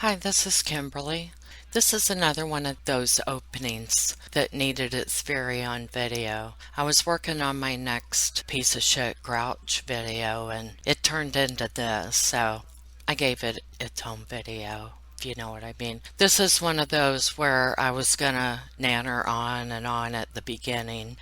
Hi, this is Kimberly. This is another one of those openings that needed its very own video. I was working on my next piece of shit grouch video and it turned into this, so I gave it its own video, if you know what I mean. This is one of those where I was gonna nanner on and on at the beginning,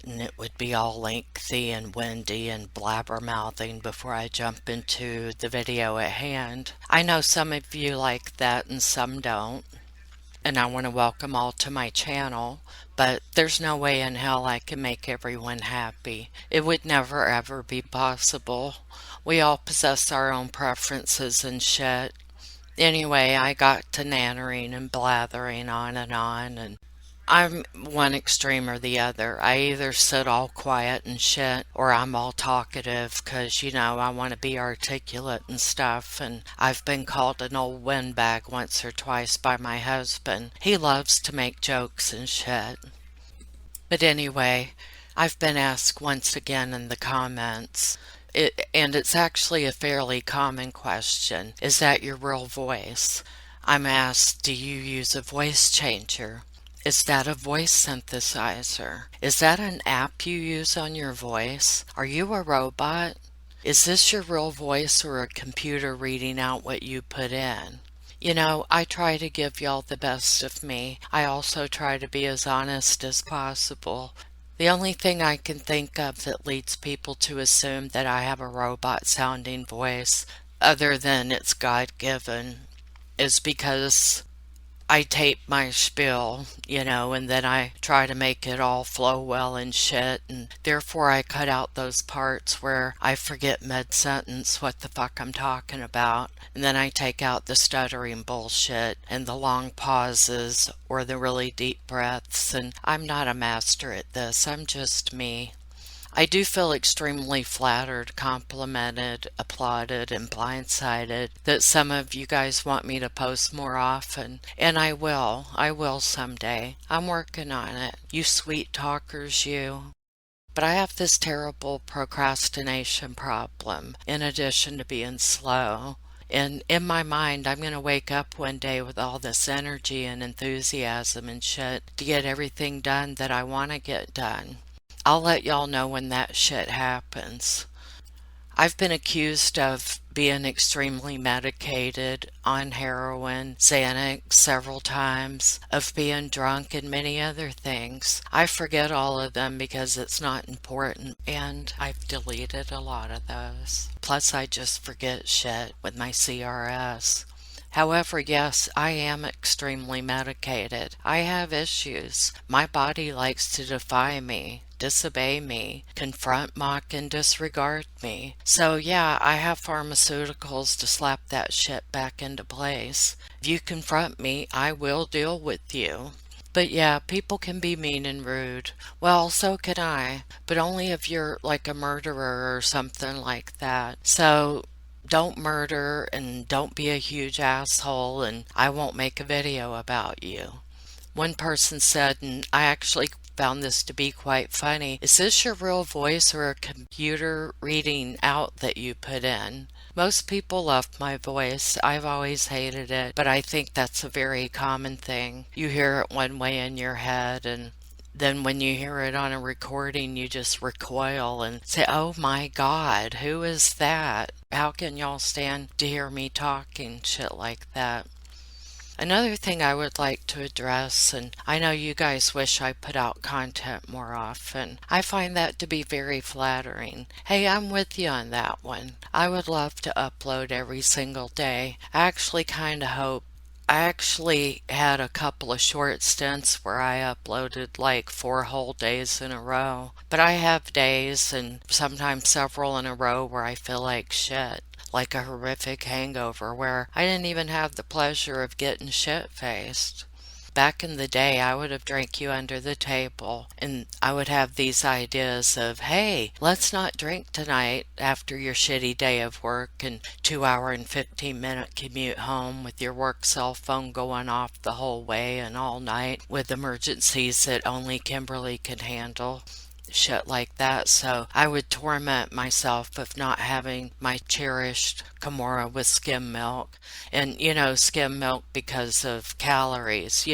and it would be all lengthy and windy and blabbermouthing before I jump into the video at hand. I know some of you like that and some don't, and I want to welcome all to my channel, but there's no way in hell I can make everyone happy. It would never ever be possible. We all possess our own preferences and shit. Anyway, I got to nannering and blathering on, and I'm one extreme or the other. I either sit all quiet and shit, or I'm all talkative because, I want to be articulate and stuff. And I've been called an old windbag once or twice by my husband. He loves to make jokes and shit. But anyway, I've been asked once again in the comments, and it's actually a fairly common question, is that your real voice? I'm asked, do you use a voice changer? Is that a voice synthesizer? Is that an app you use on your voice? Are you a robot? Is this your real voice or a computer reading out what you put in? I try to give y'all the best of me. I also try to be as honest as possible. The only thing I can think of that leads people to assume that I have a robot sounding voice, other than it's God-given, is because I tape my spiel, and then I try to make it all flow well and shit, and therefore I cut out those parts where I forget mid-sentence what the fuck I'm talking about, and then I take out the stuttering bullshit and the long pauses or the really deep breaths, and I'm not a master at this, I'm just me. I do feel extremely flattered, complimented, applauded, and blindsided that some of you guys want me to post more often, and I will. I will someday. I'm working on it. You sweet talkers, you. But I have this terrible procrastination problem, in addition to being slow. And in my mind, I'm going to wake up one day with all this energy and enthusiasm and shit to get everything done that I want to get done. I'll let y'all know when that shit happens. I've been accused of being extremely medicated on heroin, Xanax several times, of being drunk and many other things. I forget all of them because it's not important, and I've deleted a lot of those. Plus I just forget shit with my CRS. However, yes, I am extremely medicated. I have issues. My body likes to defy me, disobey me, confront, mock, and disregard me. So yeah, I have pharmaceuticals to slap that shit back into place. If you confront me, I will deal with you. But yeah, people can be mean and rude. Well, so can I, but only if you're like a murderer or something like that. So don't murder and don't be a huge asshole, and I won't make a video about you. One person said, and I actually found this to be quite funny, is this your real voice or a computer reading out that you put in? Most people love my voice. I've always hated it, but I think that's a very common thing. You hear it one way in your head, and then when you hear it on a recording, you just recoil and say, oh my God, who is that? How can y'all stand to hear me talking shit like that? Another thing I would like to address, and I know you guys wish I put out content more often. I find that to be very flattering. Hey, I'm with you on that one. I would love to upload every single day. I actually had a couple of short stints where I uploaded like 4 whole days in a row. But I have days, and sometimes several in a row, where I feel like shit. Like a horrific hangover where I didn't even have the pleasure of getting shit-faced. Back in the day, I would have drank you under the table, and I would have these ideas of, hey, let's not drink tonight after your shitty day of work and 2-hour and 15-minute commute home with your work cell phone going off the whole way and all night with emergencies that only Kimberly can handle. shit like that. So I would torment myself of not having my cherished 𝓤𝓬𝓷𝓼𝓮𝓵 with skim milk. And, skim milk because of calories,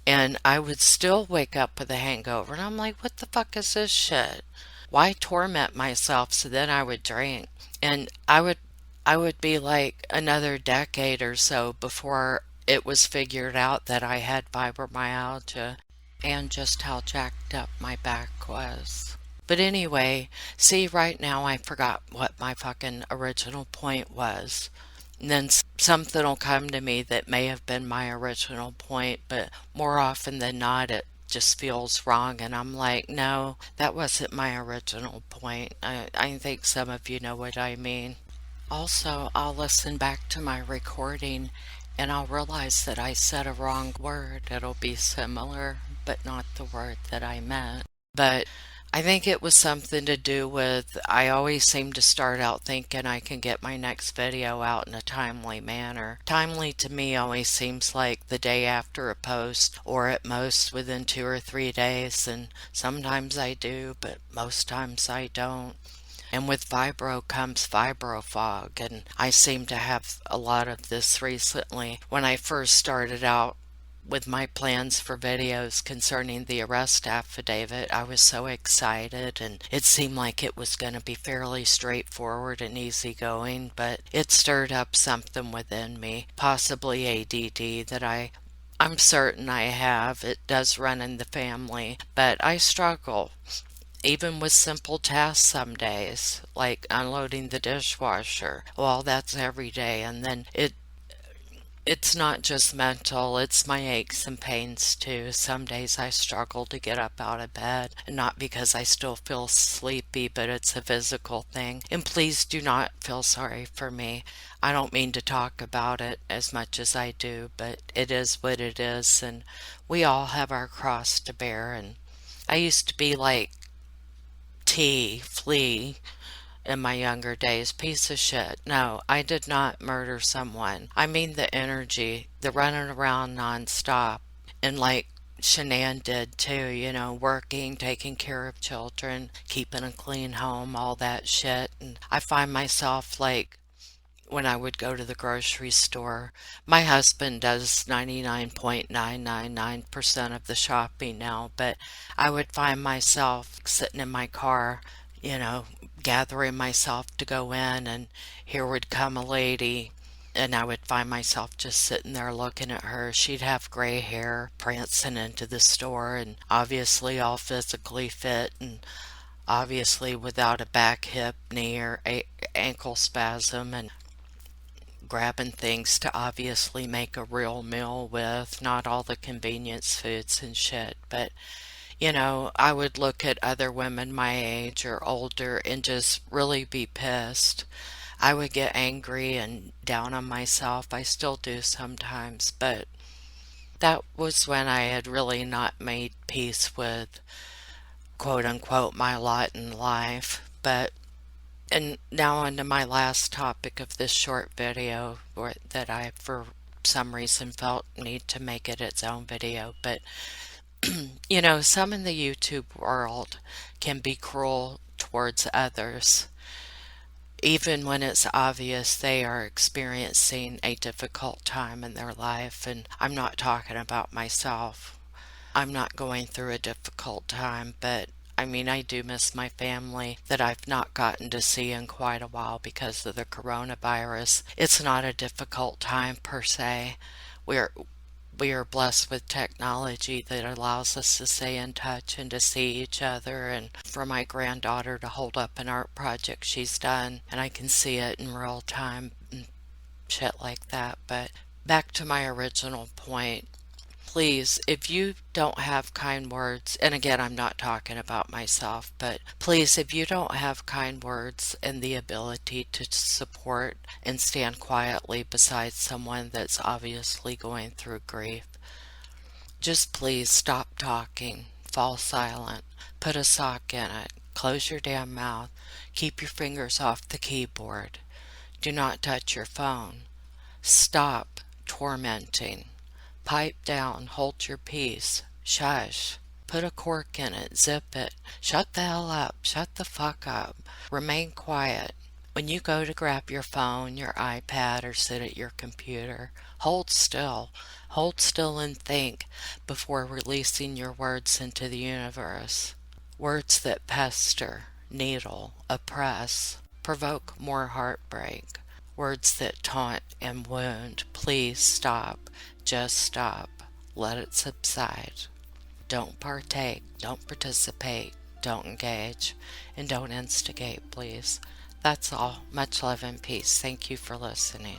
And I would still wake up with a hangover. And I'm like, what the fuck is this shit? Why torment myself? So then I would drink. And I would be like another decade or so before it was figured out that I had fibromyalgia and just how jacked up my back was. But anyway, see, right now I forgot what my fucking original point was. And then something will come to me that may have been my original point, but more often than not, it just feels wrong. And I'm like, no, that wasn't my original point. I think some of you know what I mean. Also, I'll listen back to my recording and I'll realize that I said a wrong word. It'll be similar, but not the word that I meant. But I think it was something to do with I always seem to start out thinking I can get my next video out in a timely manner. Timely to me always seems like the day after a post, or at most within 2 or 3 days, and sometimes I do, but most times I don't. And with fibro comes fibro fog, and I seem to have a lot of this recently. When I first started out with my plans for videos concerning the arrest affidavit, I was so excited, and it seemed like it was going to be fairly straightforward and easygoing, but it stirred up something within me, possibly ADD, that I'm certain I have. It does run in the family, but I struggle even with simple tasks some days, like unloading the dishwasher. Well, that's every day. And then it's not just mental, it's my aches and pains too. Some days I struggle to get up out of bed, and not because I still feel sleepy, but it's a physical thing. And please do not feel sorry for me. I don't mean to talk about it as much as I do, but it is what it is, and we all have our cross to bear. And I used to be like 𝓤𝓲𝓼𝓲𝓽𝓵 in my younger days. Piece of shit. No, I did not murder someone. I mean the energy, the running around nonstop, and like Shanann did too, working, taking care of children, keeping a clean home, all that shit. And I find myself like, when I would go to the grocery store, my husband does 99.999% of the shopping now, but I would find myself sitting in my car, gathering myself to go in, and here would come a lady, and I would find myself just sitting there looking at her. She'd have gray hair, prancing into the store, and obviously all physically fit, and obviously without a back, hip, knee, or ankle spasm, and grabbing things to obviously make a real meal with, not all the convenience foods and shit. But, I would look at other women my age or older and just really be pissed. I would get angry and down on myself. I still do sometimes, but that was when I had really not made peace with, quote unquote, my lot in life. And now on to my last topic of this short video, that I, for some reason, felt need to make it its own video. But, some in the YouTube world can be cruel towards others, even when it's obvious they are experiencing a difficult time in their life. And I'm not talking about myself. I'm not going through a difficult time, but I do miss my family that I've not gotten to see in quite a while because of the coronavirus. It's not a difficult time per se. We are blessed with technology that allows us to stay in touch and to see each other, and for my granddaughter to hold up an art project she's done and I can see it in real time and shit like that. But back to my original point. Please, if you don't have kind words, and again, I'm not talking about myself, but please, if you don't have kind words and the ability to support and stand quietly beside someone that's obviously going through grief, just please stop talking, fall silent, put a sock in it, close your damn mouth, keep your fingers off the keyboard, do not touch your phone, stop tormenting. Pipe down, hold your peace, shush, Put a cork in it, zip it. Shut the hell up. Shut the fuck up. Remain quiet. When you go to grab your phone, your iPad, or sit at your computer, hold still. Hold still and think before releasing your words into the universe. Words that pester, needle, oppress, provoke more heartbreak. Words that taunt and wound. Please stop. Just stop. Let it subside. Don't partake. Don't participate. Don't engage. And don't instigate, please. That's all. Much love and peace. Thank you for listening.